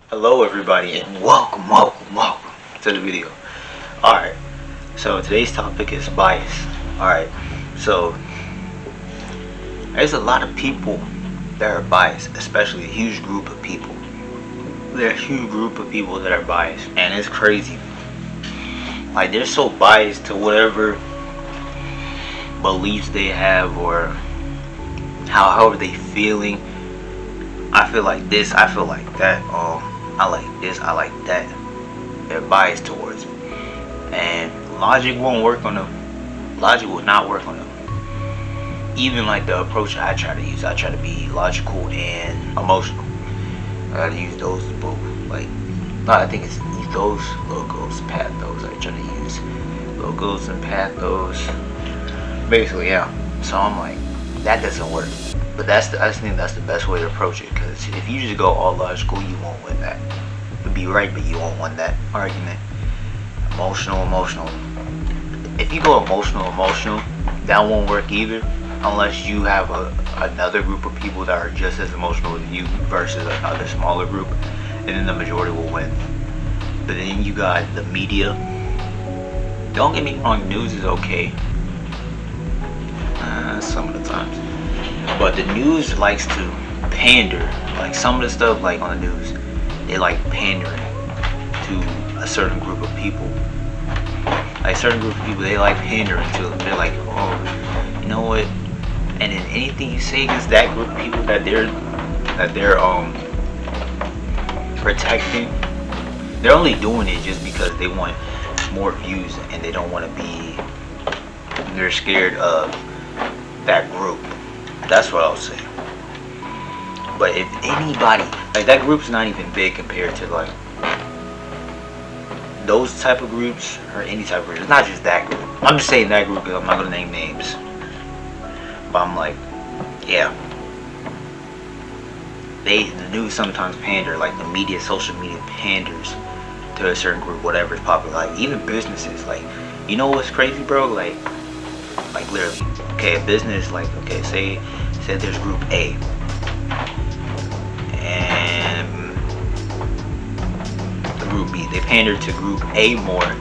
Hello everybody and welcome to the video. Alright, so today's topic is bias. Alright, so there's a lot of people that are biased, especially a huge group of people. There's a huge group of people that are biased, and it's crazy. Like, they're so biased to whatever beliefs they have, or however they feeling. I feel like this, I feel like that, I like this, I like that. They're biased towards it. And logic won't work on them. Logic will not work on them. Even like the approach I try to use, I try to be logical and emotional. I gotta use those both. Like, I think it's ethos, logos, pathos. I try to use logos and pathos. Basically, yeah. So I'm like, that doesn't work. But I just think that's the best way to approach it, because if you just go all logical, you won't win that. You'll be right, but you won't win that argument. Emotional. If you go emotional, that won't work either, unless you have another group of people that are just as emotional as you versus another smaller group, and then the majority will win. But then you got the media. Don't get me wrong, news is okay. Some of the times. But the news likes to pander. Like, some of the stuff, like on the news, they like pandering to a certain group of people. Like, a certain group of people, they like pandering to them. They're like, oh, you know what? And then anything you say against that group of people that they're protecting, they're only doing it just because they want more views, and they don't want to be. They're scared of that group. That's what I'll say. But if anybody, like, that group's not even big compared to like those type of groups, or any type of group. It's not just that group. I'm just saying that group because I'm not gonna name names. But I'm like, yeah. The news sometimes pander, like the media, social media panders to a certain group, whatever is popular. Like, even businesses, like, you know what's crazy, bro? Like literally, okay, a business, like, okay, say there's group A, and the group B, they pander to group A more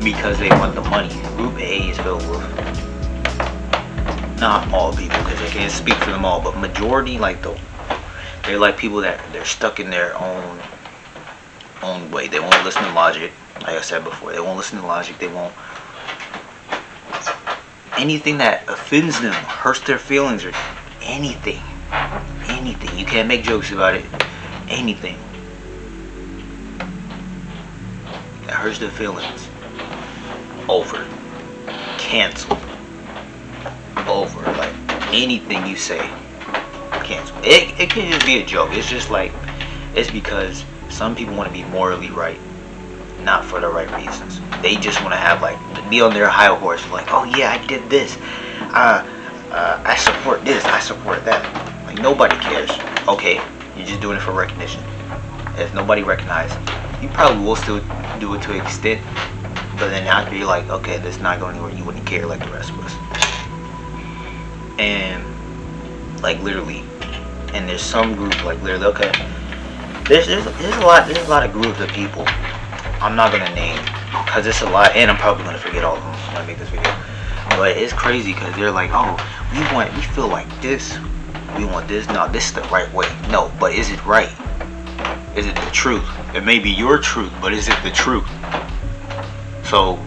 because they want the money. Group A is filled with, not all people, because I can't speak for them all, but majority, like, they're like people that they're stuck in their own way. They won't listen to logic. Like I said before, they won't listen to logic. They won't. Anything that offends them, hurts their feelings, or anything, you can't make jokes about it. Anything that hurts their feelings, over, canceled, over. Like, anything you say, canceled. It can just be a joke. It's just like, it's because some people want to be morally right, not for the right reasons. They just want to have, like, be on their high horse, like, oh yeah, I did this, I support this, I support that. Like, nobody cares. Okay, you're just doing it for recognition. If nobody recognizes, you probably will still do it to an extent, but then after you're like, okay, this is not going anywhere, you wouldn't care like the rest of us. And like, literally, and there's some group, like, literally, okay, there's a lot of groups of people I'm not gonna name, because it's a lot, and I'm probably gonna forget all of them when I make this video. But it's crazy because they're like, oh, we feel like this, we want this. No, this is the right way. No, but is it right? Is it the truth? It may be your truth, but is it the truth? So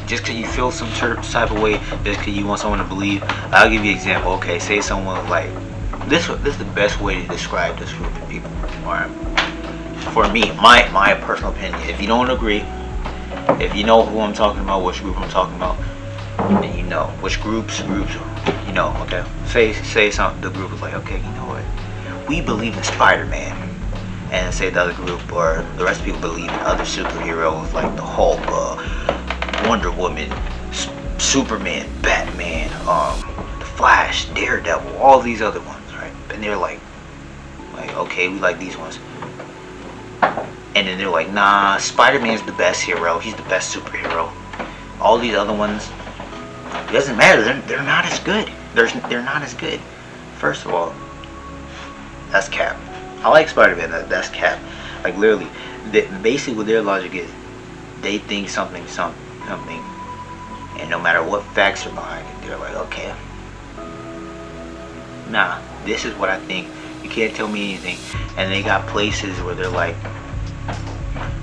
just because you feel some type of way, just because you want someone to believe, I'll give you an example. Okay, say someone, like, this is the best way to describe this group of people. Alright, for me, my personal opinion, if you don't agree, if you know who I'm talking about, which group I'm talking about, then you know which groups, you know, okay? Say something, the group is like, okay, you know what? We believe in Spider-Man. And say the other group, or the rest of people, believe in other superheroes like the Hulk, Wonder Woman, Superman, Batman, the Flash, Daredevil, all these other ones, right? And they're like, okay, we like these ones. And then they're like, nah, Spider-Man's the best hero. He's the best superhero. All these other ones, it doesn't matter. They're not as good. They're not as good. First of all, that's cap. I like Spider-Man. That's cap. Like literally, basically what their logic is, they think something, and no matter what facts are behind it, they're like, okay, nah, this is what I think. You can't tell me anything. And they got places where they're like,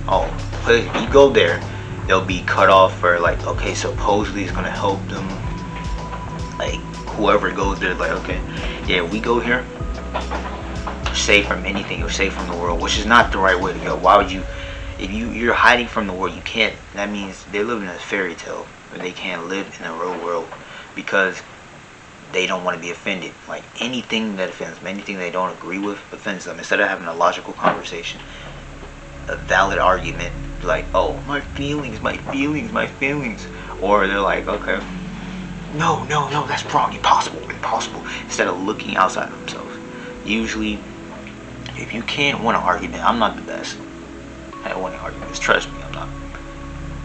oh, you go there, they'll be cut off for like, okay, supposedly it's gonna help them. Like whoever goes there, like, okay, yeah, we go here, you're safe from anything, you're safe from the world, which is not the right way to go. Why would you, if you're hiding from the world, you can't, that means they're living in a fairy tale where they can't live in the real world because they don't want to be offended. Like anything that offends them, anything they don't agree with offends them. Instead of having a logical conversation, a valid argument, like, oh, my feelings, or they're like, okay, no, that's wrong, impossible. Instead of looking outside of themselves. Usually, if you can't win an argument, I'm not the best at winning arguments, trust me, I'm not.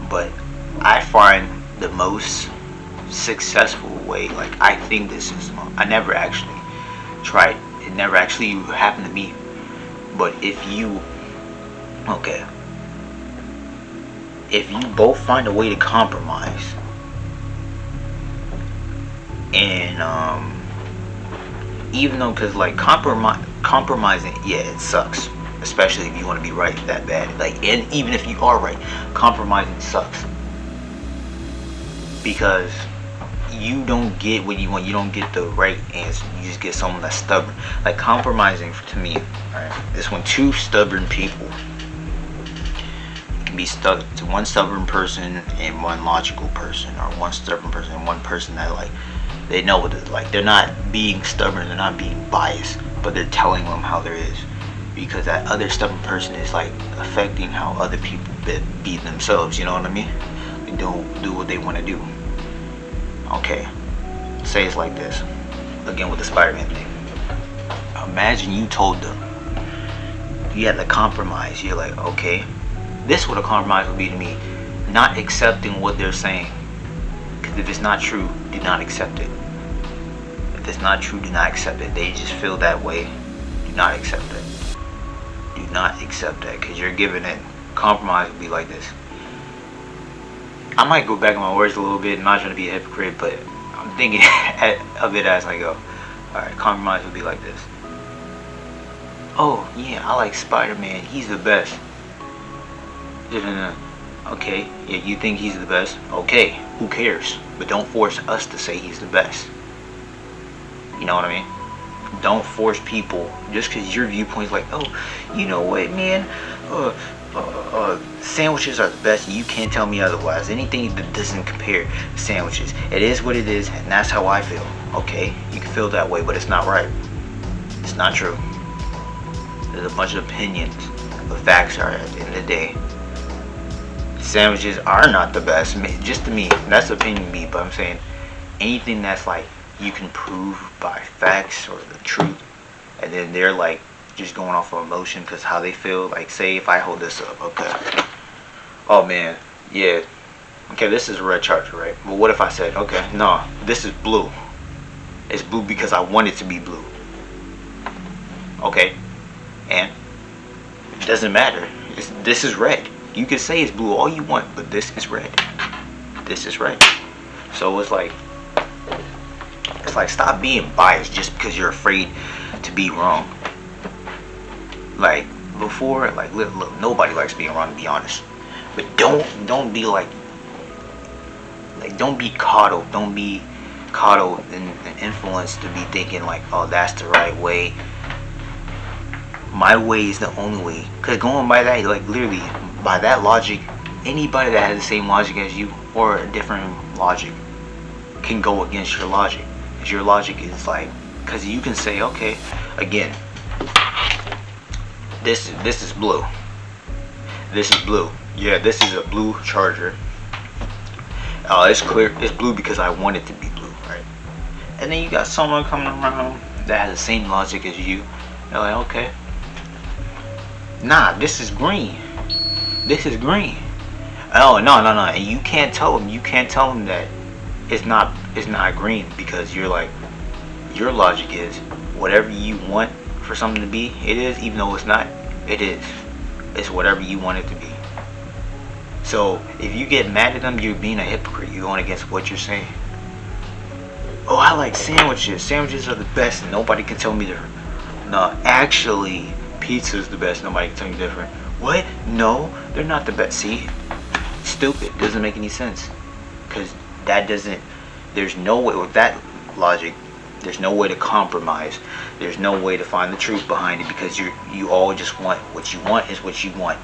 But I find the most successful way, like, I think this is, I never actually tried, it never actually happened to me, but if you, okay, if you both find a way to compromise, and even though, because like compromising, yeah, it sucks, especially if you want to be right that bad, like, and even if you are right, compromising sucks because you don't get what you want, you don't get the right answer, you just get someone that's stubborn. Like compromising, to me, alright, is when two stubborn people can be stuck to one stubborn person and one logical person, or one stubborn person and one person that, like, they know what it's like. They're not being stubborn, they're not being biased, but they're telling them how there is, because that other stubborn person is like affecting how other people be themselves, you know what I mean? They don't do what they want to do. Okay, say it's like this again with the Spider-Man thing. Imagine you told them, you had to compromise. You're like, okay, this is what a compromise would be to me, not accepting what they're saying, because if it's not true, do not accept it. If it's not true, do not accept it. They just feel that way, do not accept it. Do not accept that, because you're giving it. Compromise would be like this. I might go back in my words a little bit, I'm not trying to be a hypocrite, but I'm thinking of it as I go. Alright, compromise would be like this. Oh, yeah, I like Spider-Man, he's the best. Okay, yeah, you think he's the best? Okay, who cares? But don't force us to say he's the best. You know what I mean? Don't force people, just because your viewpoint's like, oh, you know what, man, sandwiches are the best, you can't tell me otherwise. Anything that doesn't compare to sandwiches, it is what it is, and that's how I feel. Okay, you can feel that way, but it's not right. It's not true. There's a bunch of opinions, but facts are, at the end of the day, sandwiches are not the best, just to me. That's opinion me, but I'm saying anything that's like you can prove by facts or the truth, and then they're like just going off of emotion because how they feel. Like, say if I hold this up, okay, oh man, yeah, okay, this is a red charger, right? Well, what if I said, okay, no, this is blue. It's blue because I want it to be blue. Okay, and it doesn't matter. This is red. You can say it's blue all you want, but this is red. This is red. So it's like stop being biased just because you're afraid to be wrong. Like before, like look, nobody likes being wrong, to be honest. But don't be like don't be coddled. Don't be coddled and influenced to be thinking like, oh, that's the right way. My way is the only way. Cause going by that, like literally by that logic, anybody that has the same logic as you or a different logic can go against your logic. Cause your logic is like, cause you can say, okay, again, this is blue. This is blue. Yeah, this is a blue charger. It's clear. It's blue because I want it to be blue, right? And then you got someone coming around that has the same logic as you. They're like, okay, nah, this is green. This is green. Oh no. And you can't tell them. You can't tell them that it's not green, because you're like, your logic is whatever you want for something to be, it is, even though it's not, it is. It's whatever you want it to be. So if you get mad at them, you're being a hypocrite. You're going against what you're saying. Oh, I like sandwiches. Sandwiches are the best, and nobody can tell me different. No, actually, pizza is the best. Nobody can tell me different. What? No, they're not the best. See? Stupid. Doesn't make any sense. Because that doesn't... There's no way... With that logic, there's no way to compromise. There's no way to find the truth behind it, because you all just want... What you want is what you want.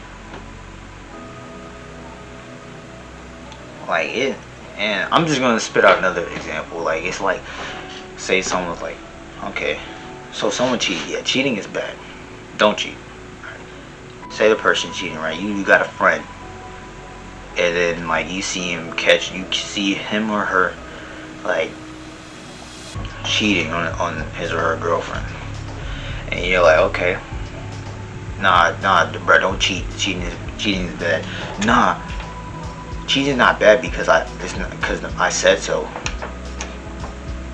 Like it... And I'm just gonna spit out another example. Like, it's like, say someone's like, okay, so someone cheated. Yeah, cheating is bad. Don't cheat. Right. Say the person cheating, right? You got a friend, and then like you see him or her like cheating on his or her girlfriend, and you're like, okay, nah, bro, don't cheat. Cheating is bad. Nah. Cheating is not bad because I said so.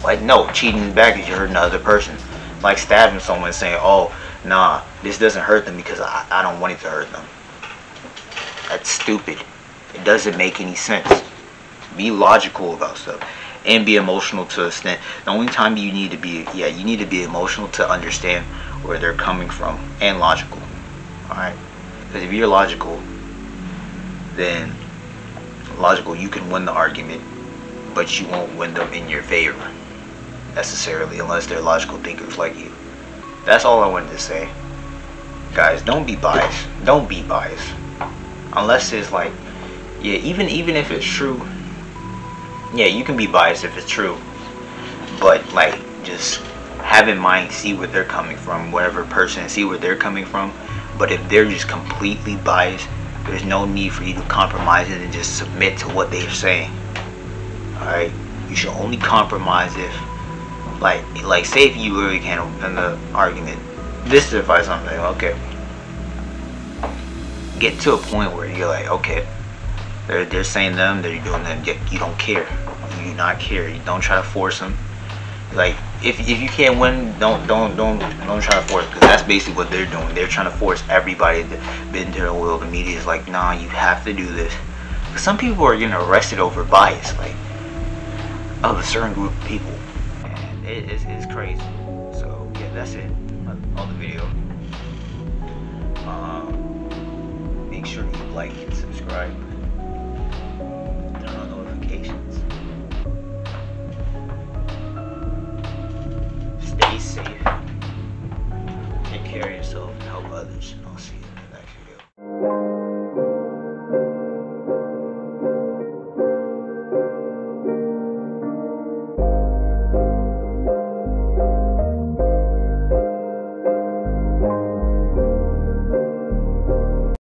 Like, no, cheating is bad because you hurt another person. Like stabbing someone, saying, oh, nah, this doesn't hurt them because I don't want it to hurt them. That's stupid. It doesn't make any sense. Be logical about stuff and be emotional to an extent. The only time you need to be, you need to be emotional to understand where they're coming from, and logical. Alright? Because if you're logical, then you can win the argument, but you won't win them in your favor necessarily, unless they're logical thinkers like you. That's all I wanted to say, guys. Don't be biased. Don't be biased unless it's like, yeah, even if it's true, yeah, you can be biased if it's true, but like, just have in mind, see where they're coming from, whatever person, see where they're coming from. But if they're just completely biased, there's no need for you to compromise it and just submit to what they're saying. Alright? You should only compromise if, like say if you really can't win the argument. This is advice I'm saying, okay. Get to a point where you're like, okay, they're saying them, they're doing them, yet you don't care. You do not care. You don't try to force them. Like, if you can't win, don't try to force, because that's basically what they're doing. They're trying to force everybody to bend to their will. The media is like, nah, you have to do this. Some people are getting arrested over bias, like, of a certain group of people, and it's crazy. So yeah, that's it on the video. Make sure you like and subscribe.